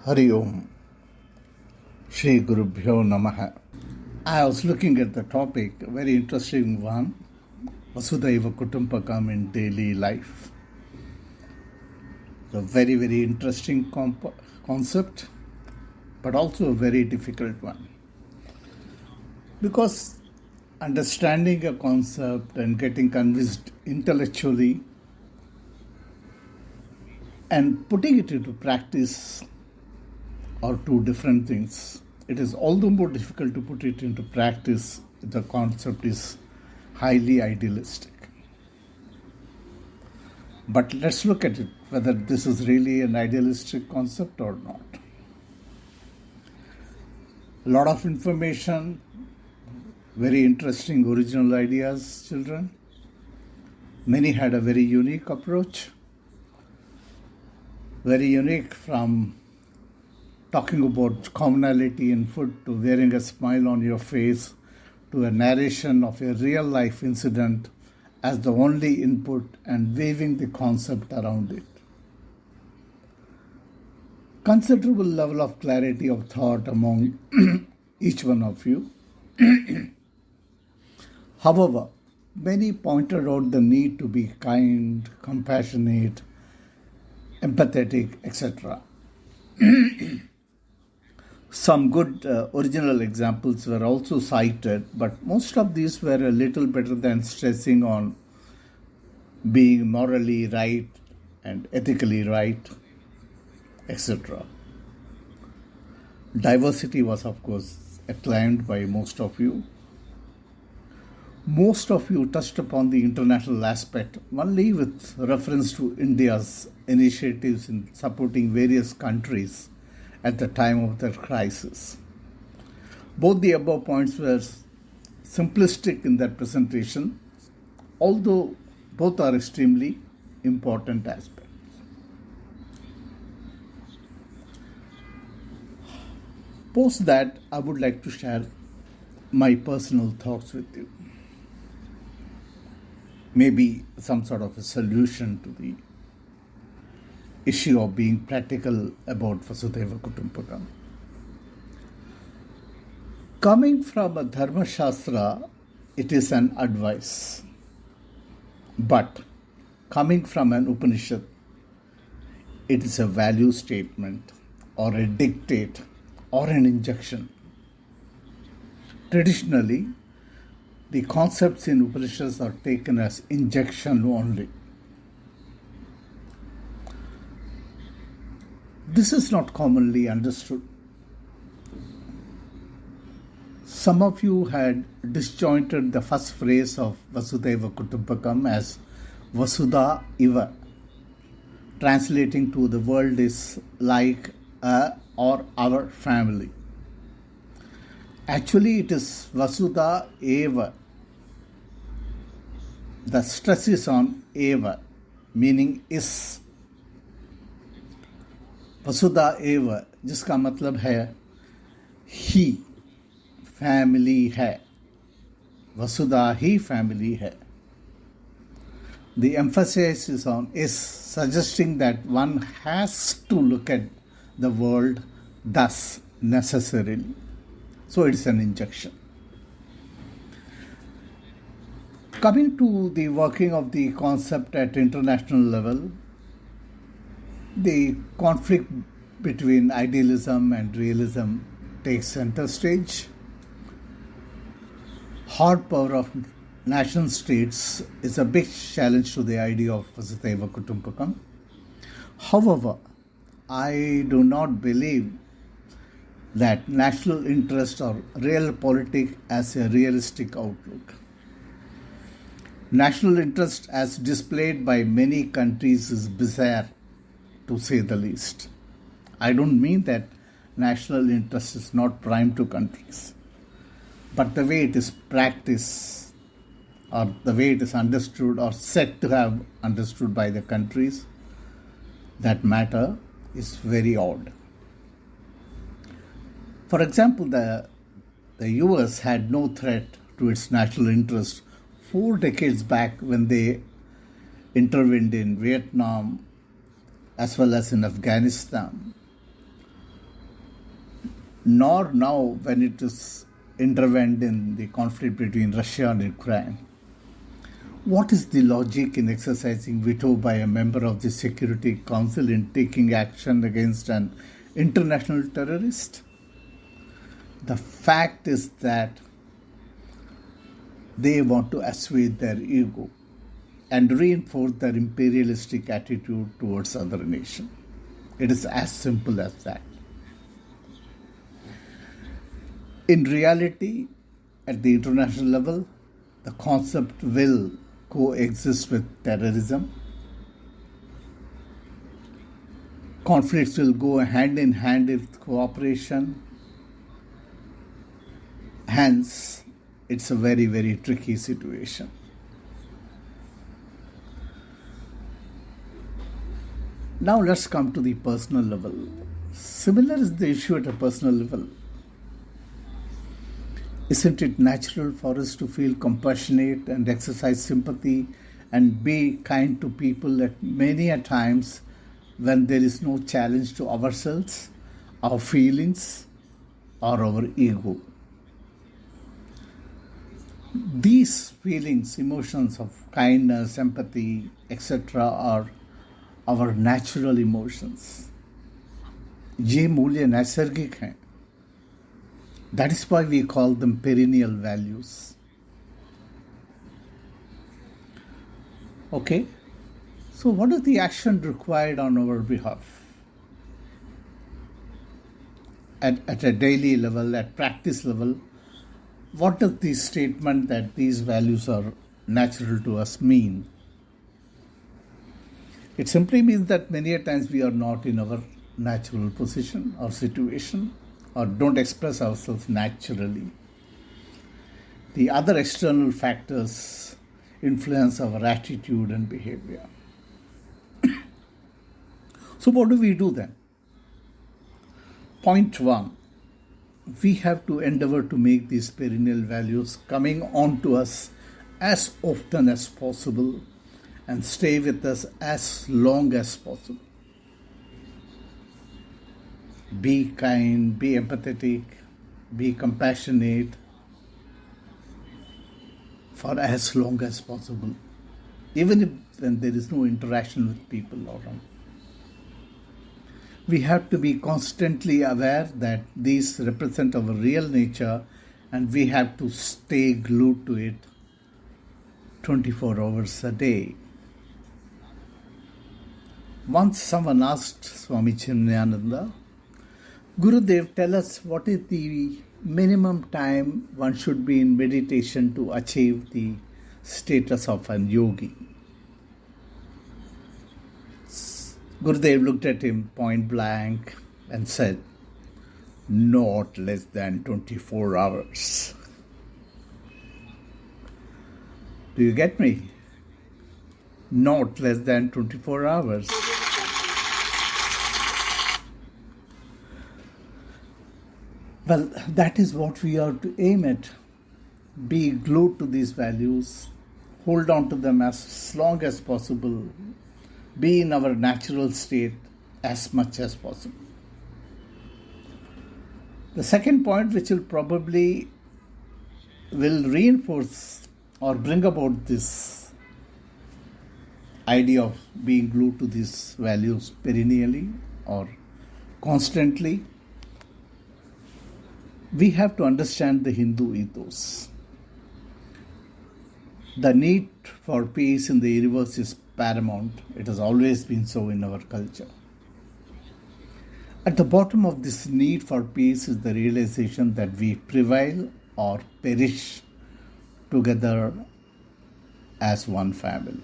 Hari Om. Shri Gurubhyo Namaha. I was looking at the topic, a very interesting one, Vasudaiva Kutumbakam in daily life. It's a very, very interesting concept, but also a very difficult one. Because understanding a concept and getting convinced intellectually and putting it into practice are two different things. It is all the more difficult to put it into practice if the concept is highly idealistic. But let's look at it, whether this is really an idealistic concept or not. A lot of information, very interesting original ideas, children. Many had a very unique approach. Very unique, from talking about commonality in food to wearing a smile on your face to a narration of a real life incident as the only input and weaving the concept around it. Considerable level of clarity of thought among each one of you. However, many pointed out the need to be kind, compassionate, empathetic, etc. Some good original examples were also cited, but most of these were a little better than stressing on being morally right and ethically right, etc. Diversity was, of course, acclaimed by most of you. Most of you touched upon the international aspect only with reference to India's initiatives in supporting various countries at the time of the crisis. Both the above points were simplistic in their presentation, although both are extremely important aspects. Post that, I would like to share my personal thoughts with you. Maybe some sort of a solution to the issue of being practical about Vasudaiva Kutumbakam. Coming from a Dharma Sastra, it is an advice. But coming from an Upanishad, it is a value statement or a dictate or an injunction. Traditionally, the concepts in Upanishads are taken as injunction only. This is not commonly understood. Some of you had disjointed the first phrase of Vasudaiva Kutumbakam as Vasudha Iva, translating to the world is like a or our family. Actually, it is Vasudha AEva. The stress is on Eva, meaning is. Vasudha AEva, जिसका मतलब है ही family है. Vasudha ही family है. The emphasis is on is, suggesting that one has to look at the world thus necessarily. So it's an injunction. Coming to the working of the concept at international level, the conflict between idealism and realism takes center stage. Hard power of nation states is a big challenge to the idea of Vasudaiva Kutumbakam. However, I do not believe that national interest or realpolitic as a realistic outlook. National interest as displayed by many countries is bizzare, to say the least. I don't mean that national interest is not prime to countries, but the way it is practiced or the way it is understood or said to have understood by the countries that matter is very odd. For example, the US had no threat to its national interest 4 decades back when they intervened in Vietnam as well as in Afghanistan. nor now when it is intervened in the conflict between Russia and Ukraine. What is the logic in exercising veto by a member of the Security Council in taking action against an international terrorist? The fact is that they want to assuage their ego and reinforce their imperialistic attitude towards other nations. It is as simple as that. In reality, at the international level, the concept will coexist with terrorism. Conflicts will go hand in hand with cooperation. Hence, it's a very, very tricky situation. Now let's come to the personal level. Similar is the issue at a personal level. Isn't it natural for us to feel compassionate and exercise sympathy and be kind to people at many a times when there is no challenge to ourselves, our feelings, or our ego? These feelings, emotions of kindness, empathy, etc. are our natural emotions. ये मूल्य नैसर्गिक हैं. That is why we call them perennial values. Okay? So what is the action required on our behalf? At a daily level, at practice level, what does the statement that these values are natural to us mean? It simply means that many a times we are not in our natural position or situation, or don't express ourselves naturally. The other external factors influence our attitude and behavior. So what do we do then? Point 1. We have to endeavor to make these perennial values coming on to us as often as possible and stay with us as long as possible. Be kind, be empathetic, be compassionate for as long as possible, even if when there is no interaction with people around. We have to be constantly aware that these represent our real nature and we have to stay glued to it 24 hours a day. Once someone asked Swami Chimnyananda, Gurudev, tell us what is the minimum time one should be in meditation to achieve the status of an yogi? Gurudev looked at him point blank and said, not less than 24 hours. Do you get me? Not less than 24 hours. Well, that is what we are to aim at. Be glued to these values, hold on to them as long as possible, be in our natural state as much as possible. The second point, which will probably reinforce or bring about this idea of being glued to these values perennially or constantly, we have to understand the Hindu ethos. The need for peace in the universe is paramount. It has always been so in our culture. At the bottom of this need for peace is the realization that we prevail or perish together as one family.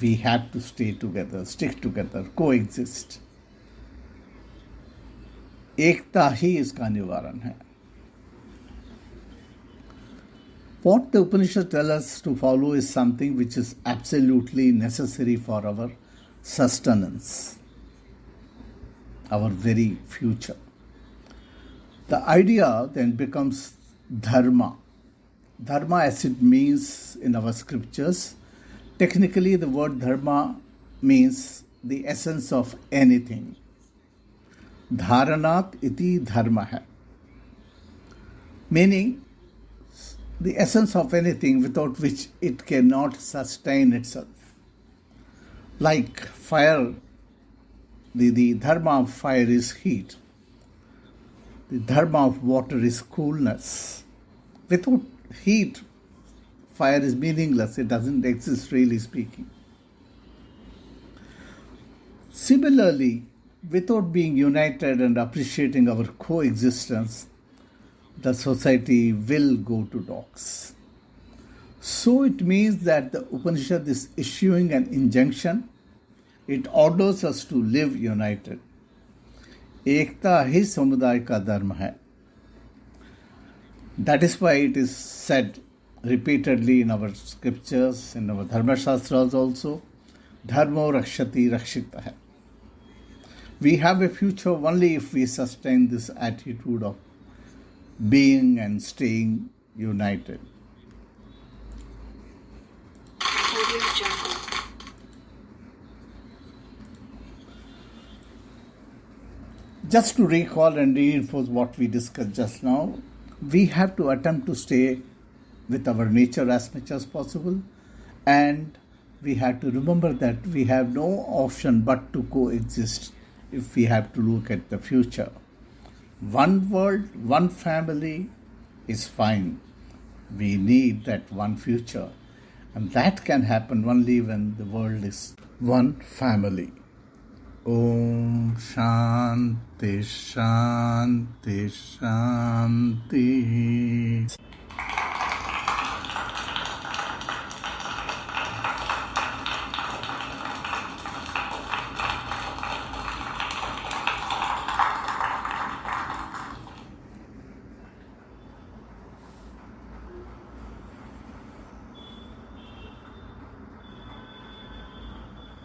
We have to stay together, stick together, coexist. एकता ही इसका निवारण है. What the Upanishads tell us to follow is something which is absolutely necessary for our sustenance, our very future. The idea then becomes dharma. Dharma, as it means in our scriptures, technically the word dharma means the essence of anything. Dharanat iti dharma hai. Meaning, the essence of anything without which it cannot sustain itself. Like fire, the dharma of fire is heat. The dharma of water is coolness. Without heat, fire is meaningless. It doesn't exist, really speaking. Similarly, without being united and appreciating our coexistence, the society will go to dogs. So it means that the Upanishad is issuing an injunction. It orders us to live united. Ekta hi samudaya ka dharma hai. That is why it is said repeatedly in our scriptures, in our Dharma Sastras also, Dharmo rakshati rakshita hai. We have a future only if we sustain this attitude of being and staying united. Just to recall and reinforce what we discussed just now, we have to attempt to stay with our nature as much as possible, and we have to remember that we have no option but to coexist if we have to look at the future. One world, one family is fine. We need that one future, and that can happen only when the world is one family. Om Shanti Shanti Shanti.